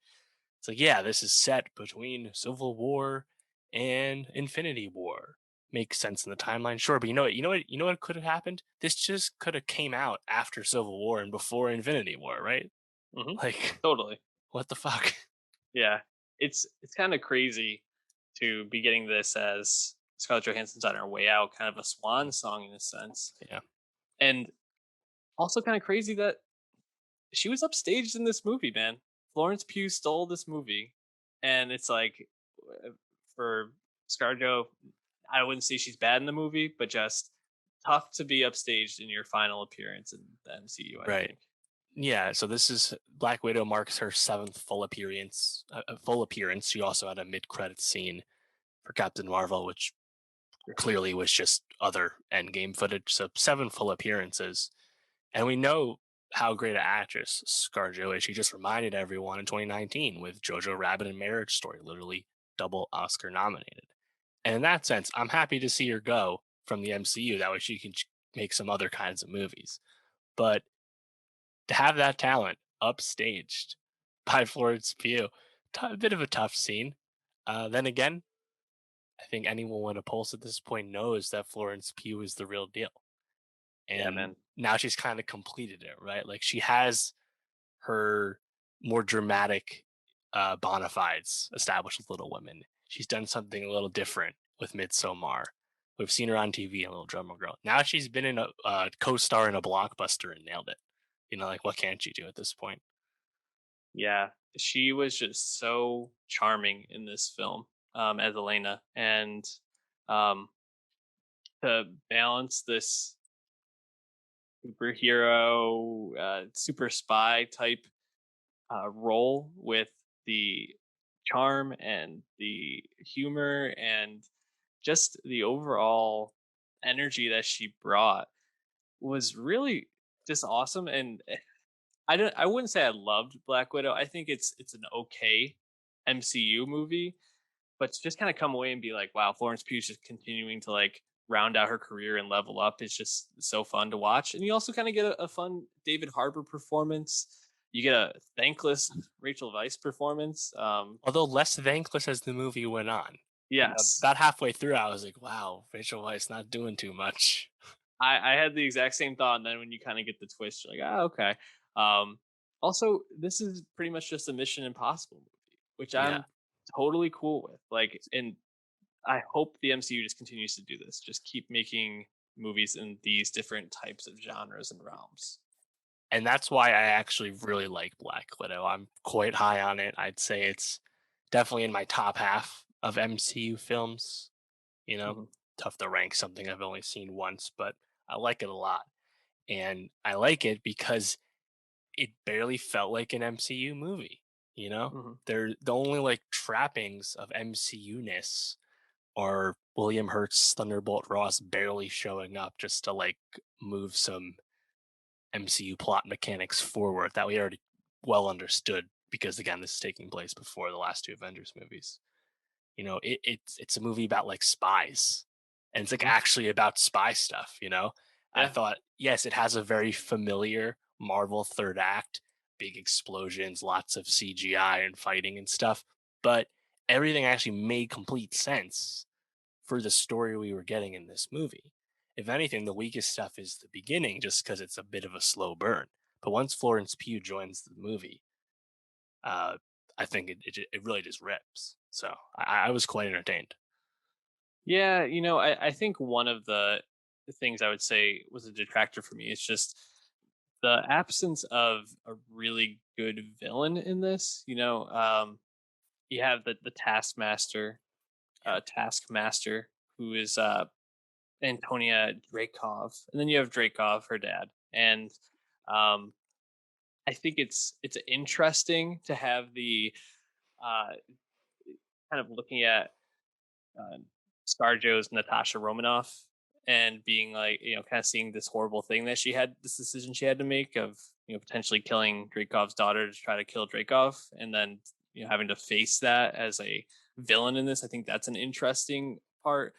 it's like yeah, this is set between Civil War and Infinity War. Makes sense in the timeline, sure, but you know what could have happened. This just could have came out after Civil War and before Infinity War, right? Hmm. Like Totally. what the fuck? Yeah. It's kind of crazy to be getting this as Scarlett Johansson's on her way out, kind of a swan song in a sense, Yeah, and also kind of crazy that she was upstaged in this movie, man. Florence Pugh stole this movie, and it's like uh, for ScarJo, I wouldn't say she's bad in the movie, but just tough to be upstaged in your final appearance in the MCU. I right. think. Yeah, so this is Black Widow marks her seventh full appearance. She also had a mid-credit scene for Captain Marvel, which clearly was just other Endgame footage. So seven full appearances, and we know how great an actress ScarJo is. She just reminded everyone in 2019 with Jojo Rabbit and Marriage Story, literally double Oscar nominated. And in that sense, I'm happy to see her go from the MCU. That way, she can make some other kinds of movies. But to have that talent upstaged by Florence Pugh, a bit of a tough scene. Then again, I think anyone with a pulse at this point knows that Florence Pugh is the real deal. Yeah, And man. now she's kind of completed it, right? Like she has her more dramatic bona fides established with Little Women. She's done something a little different with Midsommar. We've seen her on TV in Little Drummer Girl. Now she's been in a co-star in a blockbuster and nailed it. Like what can't she do at this point? Yeah, she was just so charming in this film as Elena, and um, to balance this superhero, super spy type role with the charm and the humor and just the overall energy that she brought was really just awesome. And I wouldn't say I loved Black Widow. I think it's an okay MCU movie, but to just kind of come away and be like, wow, Florence Pugh's just continuing to like round out her career and level up is just so fun to watch. And you also kind of get a fun David Harbour performance. You get a thankless Rachel Weisz performance. Although less thankless as the movie went on. Yes, About halfway through, I was like, "Wow, Rachel Weisz not doing too much." I had the exact same thought. And then when you kind of get the twist, you're like, ah, okay. Um, Also, this is pretty much just a Mission Impossible movie, which Yeah, I'm totally cool with. Like, and I hope the MCU just continues to do this. Just keep making movies in these different types of genres and realms. and that's why I actually really like Black Widow. I'm quite high on it. I'd say it's definitely in my top half of MCU films. You know, Mhm. tough to rank something I've only seen once, but I like it a lot. And I like it because it barely felt like an MCU movie, you know? Mhm. They're the only like trappings of MCU-ness are William Hurt's Thunderbolt Ross barely showing up just to like move some MCU plot mechanics forward that we already well understood because again, this is taking place before the last two Avengers movies. It's a movie about like spies, and it's like Mhm. actually about spy stuff. I Yeah. thought, yes, it has a very familiar Marvel third act, big explosions, lots of CGI and fighting and stuff, but everything actually made complete sense for the story we were getting in this movie. If anything, the weakest stuff is the beginning, just because it's a bit of a slow burn. But once Florence Pugh joins the movie, uh, I think it really just rips. So I was quite entertained. Yeah, I think one of the things I would say was a detractor for me is just the absence of a really good villain in this. You have the Yeah. Taskmaster, who is Antonia Dreykov, and then you have Dreykov, her dad, and um, I think it's interesting to have the uh, kind of looking at uh, ScarJo's Natasha Romanoff and being like, kind of seeing this horrible thing that she had, this decision she had to make of, potentially killing Dreykov's daughter to try to kill Dreykov, and then, having to face that as a villain in this. I think that's an interesting part.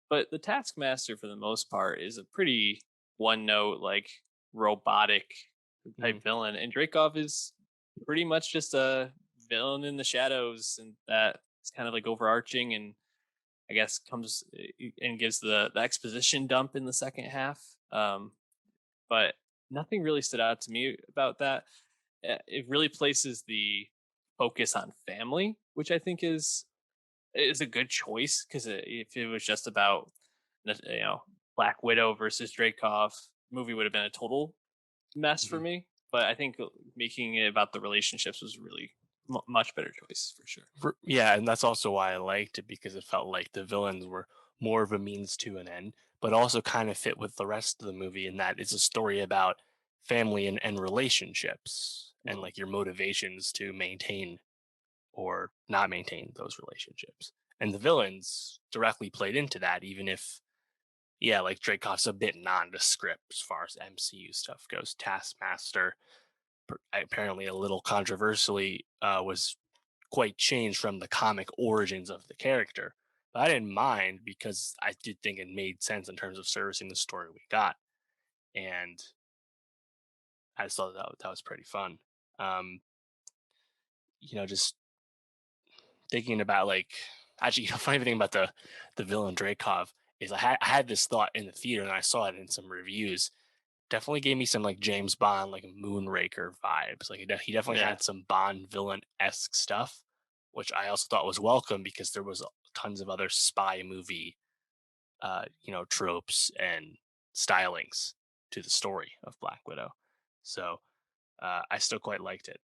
But the Taskmaster, for the most part, is a pretty one note, like robotic Mhm. type villain. And Dreykov is pretty much just a villain in the shadows, and that is kind of like overarching, and I guess comes and gives the exposition dump in the second half. But nothing really stood out to me about that. It really places the focus on family, which I think is a good choice, because if it was just about you know Black Widow versus Dreykov, movie would have been a total mess for Mhm. me. But I think making it about the relationships was really much better choice for sure. Yeah, and that's also why I liked it because it felt like the villains were more of a means to an end, but also kind of fit with the rest of the movie in that it's a story about family and relationships and Mhm. like your motivations to maintain or not maintain those relationships. And the villains directly played into that, even if, yeah, like Dreykov's a bit nondescript as far as MCU stuff goes. Taskmaster, apparently a little controversially, was quite changed from the comic origins of the character. But I didn't mind because I did think it made sense in terms of servicing the story we got. And I just thought that was pretty fun. Um, just thinking about like actually, funny thing about the villain Dreykov is I had this thought in the theater and I saw it in some reviews. Definitely gave me some like James Bond, like Moonraker vibes. Like he definitely Yeah. had some Bond villain esque stuff, which I also thought was welcome because there was tons of other spy movie, tropes and stylings to the story of Black Widow. So I still quite liked it.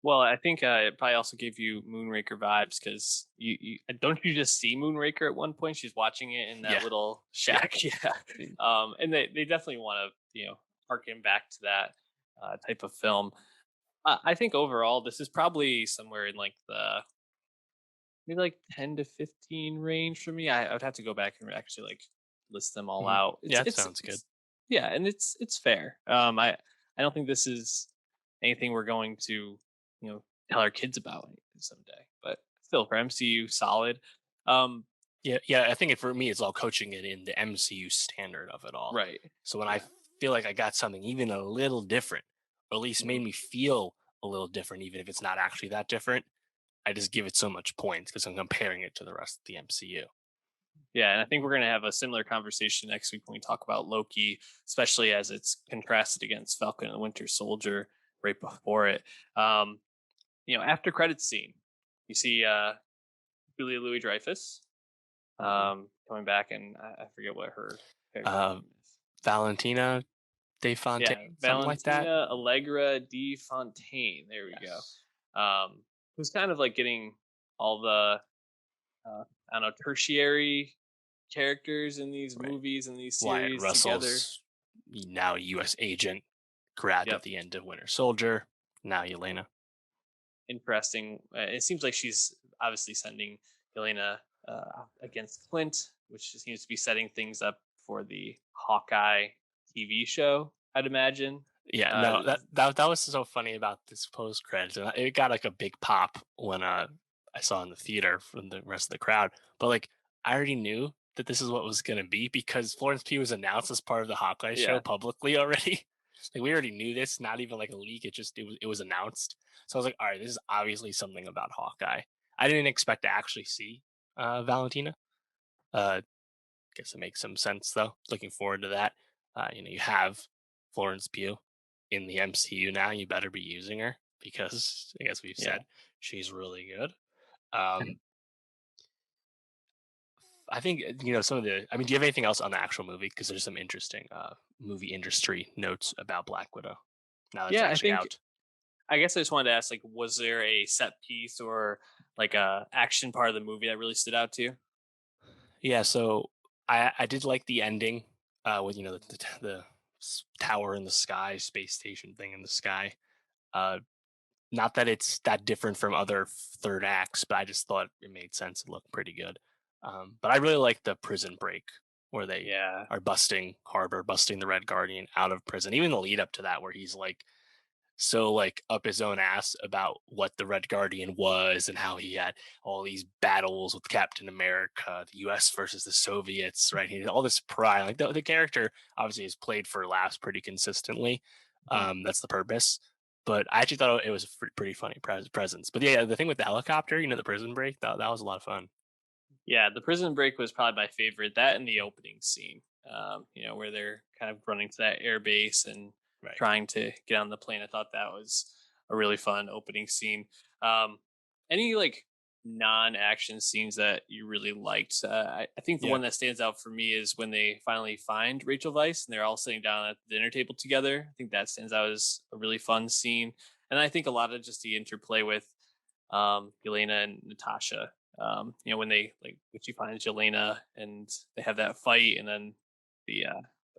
Well, I think it probably also gave you Moonraker vibes, because you don't you just see Moonraker at one point? She's watching it in that Yeah, little yeah. shack, yeah. And they definitely want to harken back to that type of film. I think overall this is probably somewhere in like the maybe like 10 to 15 range for me. I would have to go back and actually like list them all Mhm. out. Yeah, that sounds good. Yeah, and it's fair. I don't think this is anything we're going to tell our kids about someday, but still for MCU, solid. Um, Yeah, yeah. I think for me, it's all coaching it in the MCU standard of it all. right. So when I Yeah. feel like I got something even a little different, or at least Mhm. made me feel a little different, even if it's not actually that different, I just give it so much points because I'm comparing it to the rest of the MCU. Yeah, and I think we're going to have a similar conversation next week when we talk about Loki, especially as it's contrasted against Falcon and the Winter Soldier right before it. Um, after credits scene, you see Julia Louis Dreyfus Mhm. coming back, and I forget what her character's Uh, name is. Valentina De Yeah, Fontaine, something like that. Valentina Allegra de Fontaine. There we go. Yes. Who's kind of like getting all the I don't know, tertiary. characters in these Right. movies and these Wyatt series together. Russell's now a U.S. agent, grabbed at Yep. the end of Winter Soldier. Now Yelena. Interesting. It seems like she's obviously sending Yelena against Clint, which seems to be setting things up for the Hawkeye TV show, I'd imagine. Yeah, Uh, no, that was so funny about this post credits, and it got like a big pop when I saw in the theater from the rest of the crowd. But like, I already knew that this is what was gonna be because Florence Pugh was announced as part of the Hawkeye show yeah, publicly already. Like we already knew this, not even like a leak. It was announced. So I was like, all right, this is obviously something about Hawkeye. I didn't expect to actually see Valentina. Uh, Guess it makes some sense though. Looking forward to that. You have Florence Pugh in the MCU now. You better be using her because I guess we've yeah. said she's really good. Um, I think some of the. I mean, do you have anything else on the actual movie? Because there's some interesting movie industry notes about Black Widow now that it's Yeah, actually out. I guess I just wanted to ask, like, was there a set piece or like a action part of the movie that really stood out to you? Yeah, so I did like the ending with the tower in the sky, space station thing in the sky. Uh, Not that it's that different from other third acts, but I just thought it made sense. It looked pretty good. But I really like the prison break where they Yeah. are busting the Red Guardian out of prison. Even the lead up to that, where he's like so like up his own ass about what the Red Guardian was and how he had all these battles with Captain America, the U.S. versus the Soviets, right? He had all this pride. Like the character obviously is played for laughs pretty consistently. Mhm. That's the purpose. But I actually thought it was a pretty funny presence. But yeah, the thing with the helicopter, the prison break, that was a lot of fun. Yeah, the prison break was probably my favorite. That and the opening scene, where they're kind of running to that air base and Right. trying to get on the plane. I thought that was a really fun opening scene. Any like non-action scenes that you really liked? I think the Yeah. one that stands out for me is when they finally find Rachel Weisz and they're all sitting down at the dinner table together. I think that stands out as a really fun scene, and I think a lot of just the interplay with Yelena and Natasha. When when she finds Yelena and they have that fight, and then the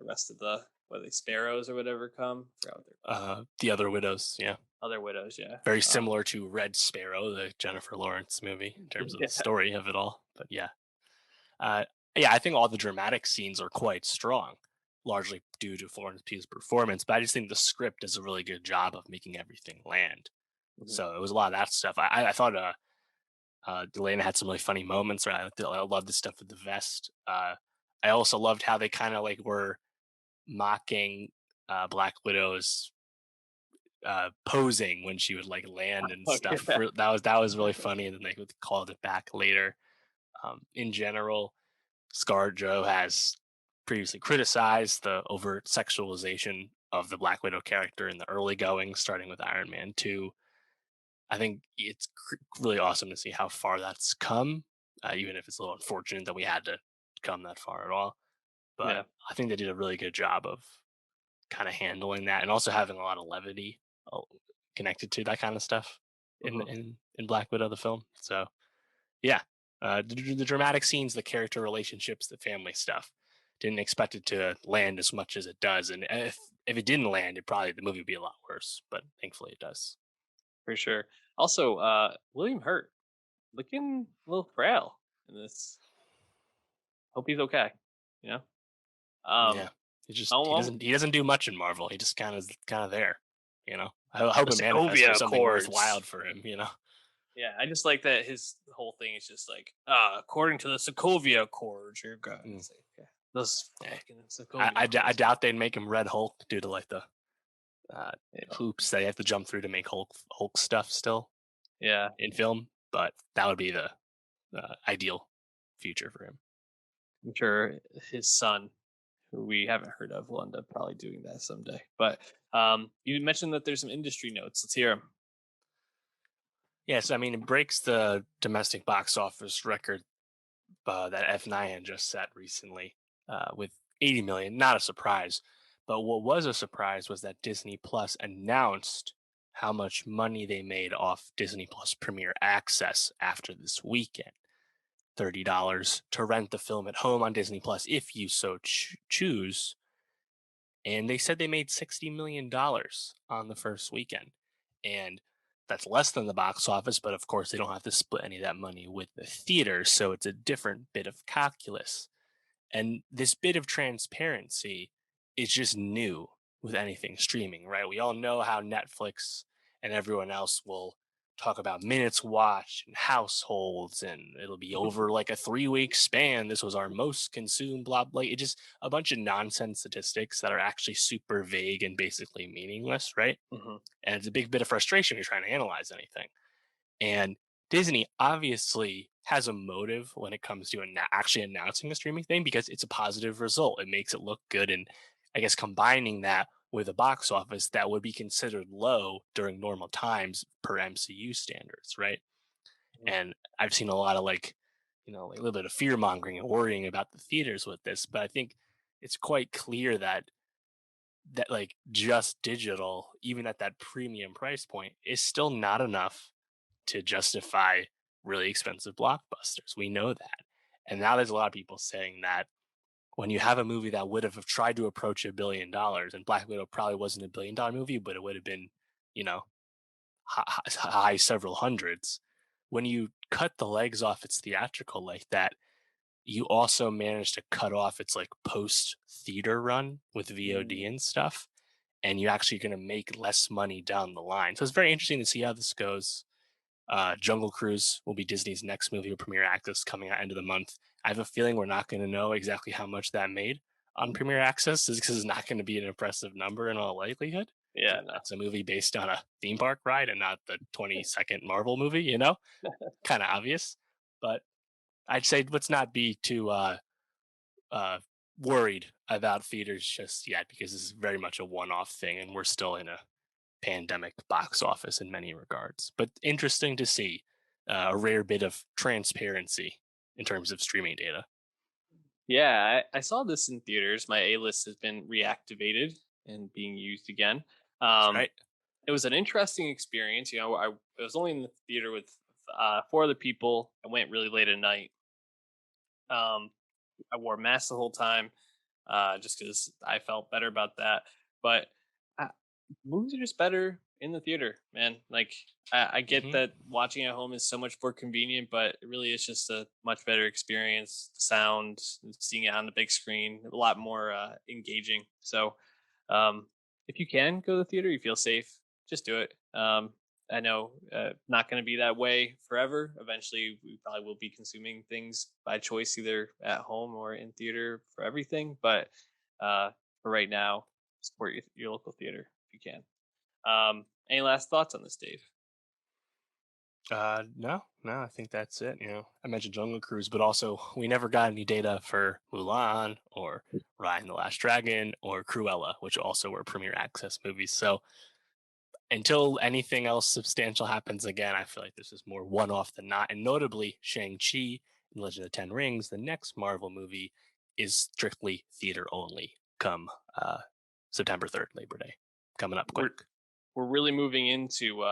rest of the what are they sparrows or whatever come. Forgot what they're The Other Widows, yeah. other widows. Yeah. Very similar to Red Sparrow, the Jennifer Lawrence movie, in terms of the Yeah. story of it all. But yeah. Uh, yeah, I think all the dramatic scenes are quite strong, largely due to Florence Pugh's performance. But I just think the script does a really good job of making everything land. Mhm. So it was a lot of that stuff. I thought Delana had some really funny moments. Right, I love the stuff with the vest. I also loved how they kind of like were mocking Black Widow's posing when she would like land and Okay. stuff. That was really funny, and then they would called it back later. In general, ScarJo has previously criticized the overt sexualization of the Black Widow character in the early going, starting with Iron Man 2. I think it's really awesome to see how far that's come, even if it's a little unfortunate that we had to come that far at all. But Yeah. I think they did a really good job of kind of handling that and also having a lot of levity uh, connected to that kind of stuff in Mhm. in Black Widow the film. So yeah, the dramatic scenes, the character relationships, the family stuff. Didn't expect it to land as much as it does, and if it didn't land, it probably the movie would be a lot worse. But thankfully, it does. For sure. Also, William Hurt looking a little frail in this. Hope he's okay. You know. Yeah, Um. he doesn't do much in Marvel. He just kind of there. I hope The it manifests for Sokovia something worthwhile Accords. for him. Yeah, I just like that his whole thing is just like, according to the Sokovia Accords, you're good. Mm, It's like, yeah, those yeah. fucking I, Sokovia I, d- I Accords. doubt they'd make him Red Hulk due to like the uh, Yeah, hoops that you have to jump through to make Hulk stuff still yeah, in film. But that would be the ideal future for him. I'm sure his son, who we haven't heard of, will end up probably doing that someday. But you mentioned that there's some industry notes. Let's hear them. Yes, I mean it breaks the domestic box office record that F9 had just set recently with 80 million. Not a surprise, but what was a surprise was that Disney Plus announced how much money they made off Disney Plus Premier Access after this weekend. $30 to rent the film at home on Disney Plus if you so choose. And they said they made $60 million on the first weekend. And that's less than the box office, but of course, they don't have to split any of that money with the theater. So it's a different bit of calculus. And this bit of transparency is just new with anything streaming, right? We all know how Netflix and everyone else will talk about minutes watched and households, and it'll be over like a 3 week span. This was our most consumed, blah, blah. It just a bunch of nonsense statistics that are actually super vague and basically meaningless, right? Mhm. And it's a big bit of frustration when you're trying to analyze anything. And Disney obviously has a motive when it comes to actually announcing a streaming thing because it's a positive result. It makes it look good. And I guess combining that with a box office that would be considered low during normal times per MCU standards, right? Mhm. And I've seen a lot of like a little bit of fear mongering and worrying about the theaters with this, but I think it's quite clear that like just digital, even at that premium price point, is still not enough to justify really expensive blockbusters. We know that. And now there's a lot of people saying that when you have a movie that would have tried to approach $1 billion, and Black Widow probably wasn't $1 billion movie, but it would have been, you know, high several hundreds. When you cut the legs off its theatrical like that, you also manage to cut off its like post theater run with VOD Mm. and stuff. And you're actually going to make less money down the line. So it's very interesting to see how this goes. Jungle Cruise will be Disney's next movie with Premiere Access coming out end of the month. I have a feeling we're not going to know exactly how much that made on Premiere Access, is because it's not going to be an impressive number in all likelihood. Yeah, no. It's a movie based on a theme park ride and not the 22nd Marvel movie, you know? Kind of obvious. But I'd say let's not be too uh, worried about theaters just yet because this is very much a one off thing and we're still in a pandemic box office in many regards. But interesting to see a rare bit of transparency in terms of streaming data. Yeah, I saw this in theaters. My A list has been reactivated and being used again. That's Um, right. it was an interesting experience. I was only in the theater with four other people. I went really late at night. Um, I wore a mask the whole time, just because I felt better about that. But uh, movies are just better in the theater, man. Like I get Hmm. that watching at home is so much more convenient, but it really is just a much better experience. The sound, seeing it on the big screen, a lot more engaging. So, um, if you can go to the theater, you feel safe, just do it. I know not going to be that way forever. Eventually, we probably will be consuming things by choice, either at home or in theater for everything. But for right now, support your local theater if you can. Any last thoughts on this, Dave? No, no, I think that's it. I mentioned Jungle Cruise, but also we never got any data for Mulan or Raya and the Last Dragon or Cruella, which also were Premiere Access movies. So until anything else substantial happens again, I feel like this is more one off than not. And notably, Shang-Chi and Legend of the Ten Rings, the next Marvel movie, is strictly theater only come September 3rd, Labor Day. Coming up We're quick. we're really moving into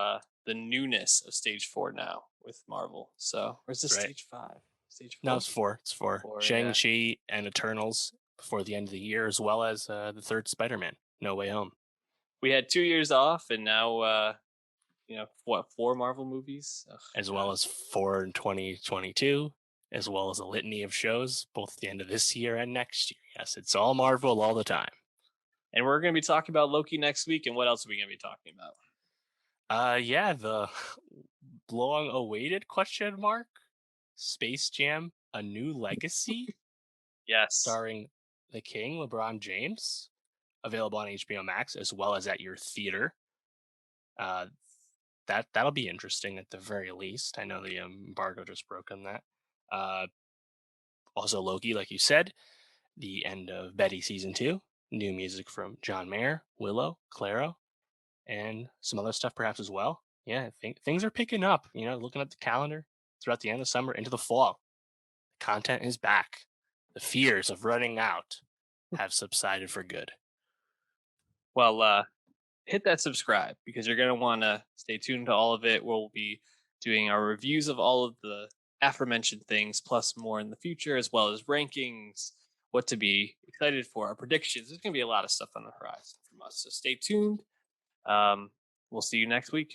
the newness of Stage 4 now with Marvel. So, or is this That's right. Stage 5? Stage Now 4? it's four. It's four. 4, yeah. Shang-Chi and Eternals before the end of the year, as well as the third Spider-Man, No Way Home, We had 2 years off, and now what, 4 Marvel movies? Oh as well God. as four in 2022, as well as a litany of shows, both at the end of this year and next year. Yes, it's all Marvel all the time. And we're going to be talking about Loki next week. And what else are we going to be talking about? Yeah, the long awaited question mark Space Jam: A New Legacy, Yes. starring the King LeBron James, available on HBO Max as well as at your theater. Uh, that'll be interesting at the very least. I know the embargo just broke on that. Uh, Also Loki, like you said, the end of Betty season 2, new music from John Mayer, Willow, Claro, and some other stuff perhaps as well. Yeah, I think things are picking up. Looking at the calendar throughout the end of summer into the fall, content is back. The fears of running out have subsided for good. Well, hit that subscribe because you're going to want to stay tuned to all of it. We'll be doing our reviews of all of the aforementioned things, plus more in the future, as well as rankings, what to be excited for, our predictions. There's going to be a lot of stuff on the horizon from us. So stay tuned. Um, we'll see you next week.